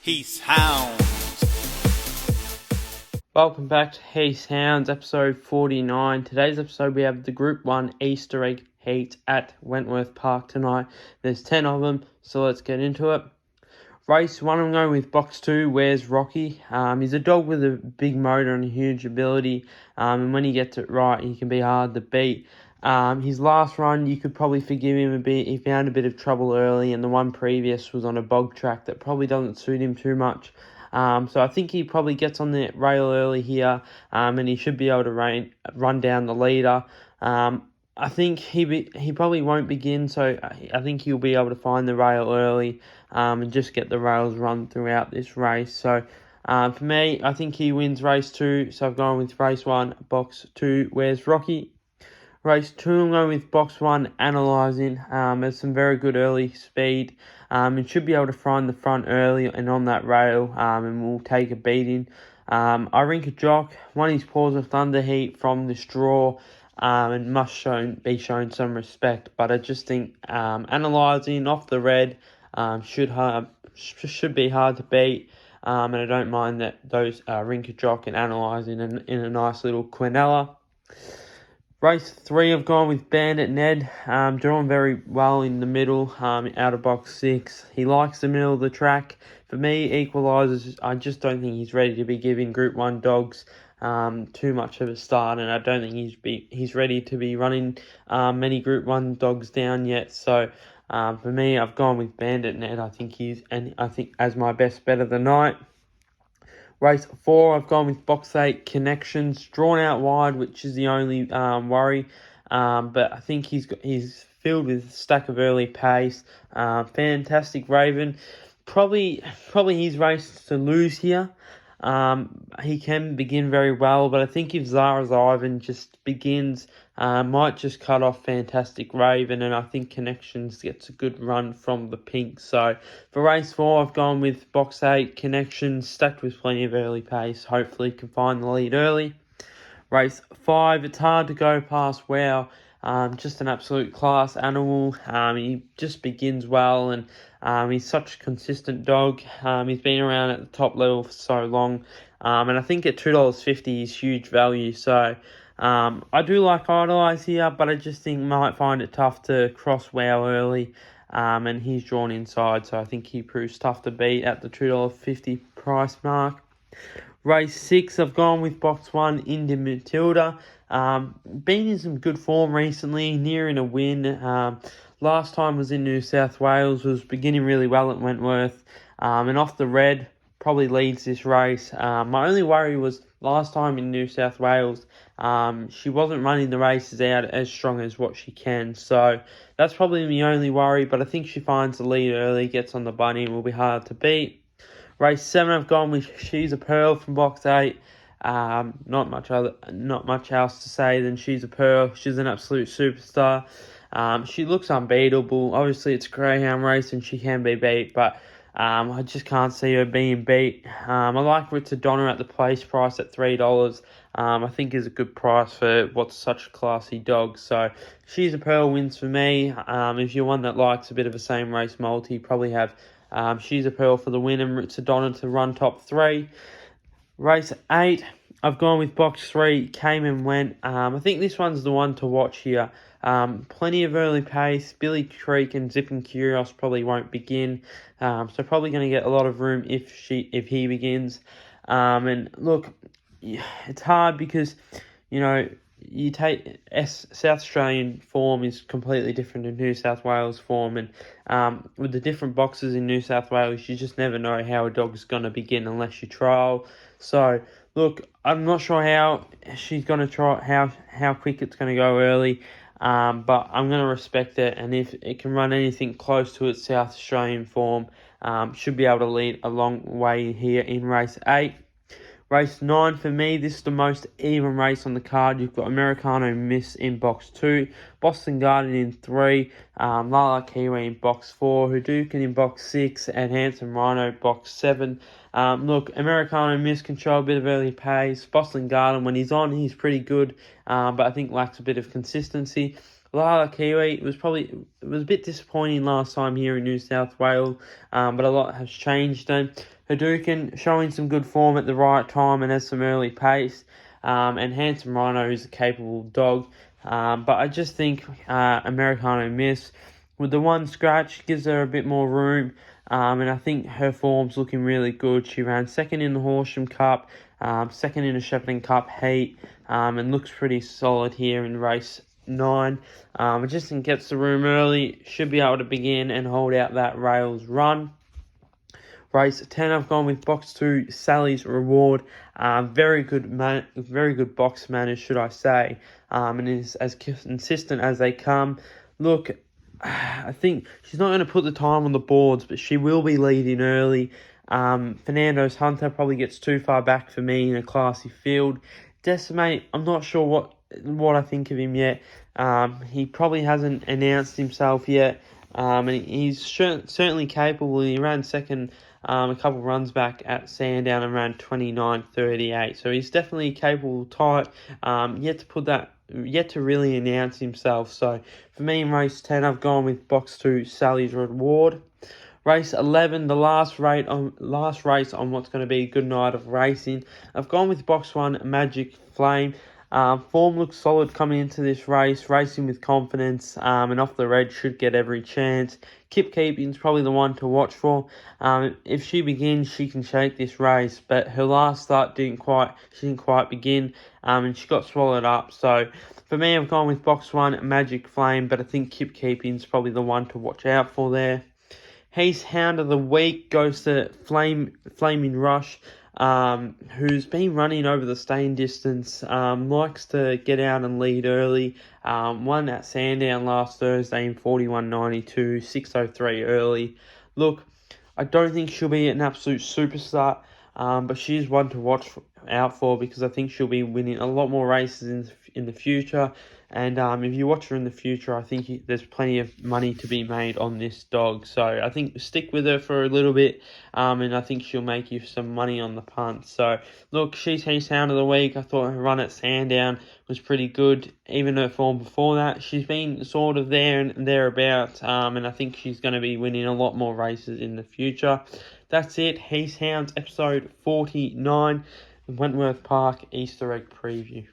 Heath, Hounds. Welcome back to Heath, Hounds, episode 49. Today's episode we have the Group 1 Easter Egg Heat at Wentworth Park tonight. There's 10 of them, so let's get into it. Race 1, I'm going with box 2, Where's Rocky? He's a dog with a big motor and a huge ability, and when he gets it right, he can be hard to beat. His last run, you could probably forgive him a bit. He found a bit of trouble early, and the one previous was on a bog track that probably doesn't suit him too much. So I think he probably gets on the rail early here, and he should be able to run down the leader. I think he probably won't begin, so I think he'll be able to find the rail early and just get the rails run throughout this race. So for me, I think he wins race 2, so I've gone with race 1, box 2, Where's Rocky? Race 2, I'm going with box 1, Analysing. There's some very good early speed. And should be able to find the front early and on that rail, and will take a beating. Irinka Jock won his Paws of Thunder heat from this draw, and must be shown some respect. But I just think Analysing off the red should be hard to beat. And I don't mind that those Rinka Jock and Analysing in a nice little quinella. Race 3, I've gone with Bandit Ned, doing very well in the middle, out of box 6. He likes the middle of the track. For me, equalisers, I just don't think he's ready to be giving Group 1 dogs too much of a start, and I don't think he's ready to be running many Group 1 dogs down yet. So for me, I've gone with Bandit Ned. I think as my best bet of the night. Race 4, I've gone with box 8, Connections, drawn out wide, which is the only worry. But I think he's filled with a stack of early pace. Fantastic Raven. Probably his race to lose here. He can begin very well, but I think if Zara's Ivan just begins, might just cut off Fantastic Raven, and I think Connections gets a good run from the pink. So for race 4, I've gone with box 8, Connections, stacked with plenty of early pace. Hopefully can find the lead early. Race 5, it's hard to go past Wow. Just an absolute class animal. He just begins well, and he's such a consistent dog. He's been around at the top level for so long, and I think at $2.50 is huge value. So I do like Idolize here, but I just think might find it tough to cross Wow early, and he's drawn inside, so I think he proves tough to beat at the $2.50 price mark. Race 6, I've gone with box 1, Indy Matilda. Been in some good form recently, nearing a win. Last time was in New South Wales, was beginning really well at Wentworth. And off the red, probably leads this race. My only worry was last time in New South Wales, she wasn't running the races out as strong as what she can. So that's probably my only worry, but I think she finds the lead early, gets on the bunny, and will be hard to beat. Race 7, I've gone with She's a Pearl from box 8. Not much else to say than She's a Pearl. She's an absolute superstar. She looks unbeatable. Obviously, it's a greyhound race and she can be beat, but I just can't see her being beat. I like Ritzadonna at the place price at $3. I think is a good price for what's such a classy dog. So She's a Pearl wins for me. If you're one that likes a bit of a same race multi, probably have She's a Pearl for the win and Ritzadonna to run top 3. Race 8, I've gone with box 3, Came and Went. I think this one's the one to watch here. Plenty of early pace. Billy Creek and Zip and Curios probably won't begin. So probably going to get a lot of room if he begins. And look, it's hard because, you take South Australian form is completely different to New South Wales form, and with the different boxes in New South Wales, you just never know how a dog's going to begin unless you trial. So look, I'm not sure how she's going to try, how quick it's going to go early, but I'm going to respect it, and if it can run anything close to its South Australian form, should be able to lead a long way here in race 8. Race 9 for me, this is the most even race on the card. You've got Americano Miss in box 2, Boston Garden in 3, Lala Kiwi in box 4, Hadouken in box 6, and Handsome Rhino box 7. Look, Americano Miss can show a bit of early pace. Boston Garden, when he's on, he's pretty good, but I think lacks a bit of consistency. Lala Kiwi it was a bit disappointing last time here in New South Wales, but a lot has changed. Hadouken showing some good form at the right time and has some early pace. And Handsome Rhino is a capable dog. But I just think Americano Miss, with the one scratch, gives her a bit more room. And I think her form's looking really good. She ran second in the Horsham Cup, second in the Shepparton Cup heat, and looks pretty solid here in race 9. Just gets the room early, should be able to begin and hold out that rails run. Race 10, I've gone with box 2, Sally's Reward. Very good box manners, should I say, and is as consistent as they come. Look, I think she's not going to put the time on the boards, but she will be leading early. Fernando's Hunter probably gets too far back for me in a classy field. Decimate, I'm not sure what I think of him yet. He probably hasn't announced himself yet, and he's certainly capable. He ran second a couple runs back at Sandown and ran 29.38, so he's definitely a capable type. Yet to really announce himself. So for me in race 10, I've gone with box 2, Sally's Reward. Race 11, the last race on what's going to be a good night of racing. I've gone with box 1, Magic Flame. Form looks solid coming into this race, racing with confidence, and off the red should get every chance. Kip Keeping's probably the one to watch for. If she begins, she can shake this race, but her last start didn't quite begin, and she got swallowed up. So for me, I've gone with box 1, Magic Flame, but I think Kip Keeping's probably the one to watch out for there. Heath's Hound of the Week goes to Flaming Rush, who's been running over the staying distance, likes to get out and lead early. Won at Sandown last Thursday in 41.92, 6:03 early. Look, I don't think she'll be an absolute superstar, but she is one to watch out for because I think she'll be winning a lot more races in the future. And if you watch her in the future, I think there's plenty of money to be made on this dog. So I think stick with her for a little bit, and I think she'll make you some money on the punt. So look, she's Heath's Hound of the Week. I thought her run at Sandown was pretty good. Even her form before that, she's been sort of there and thereabouts, and I think she's going to be winning a lot more races in the future. That's it. Heath's Hounds, episode 49, Wentworth Park Easter egg preview.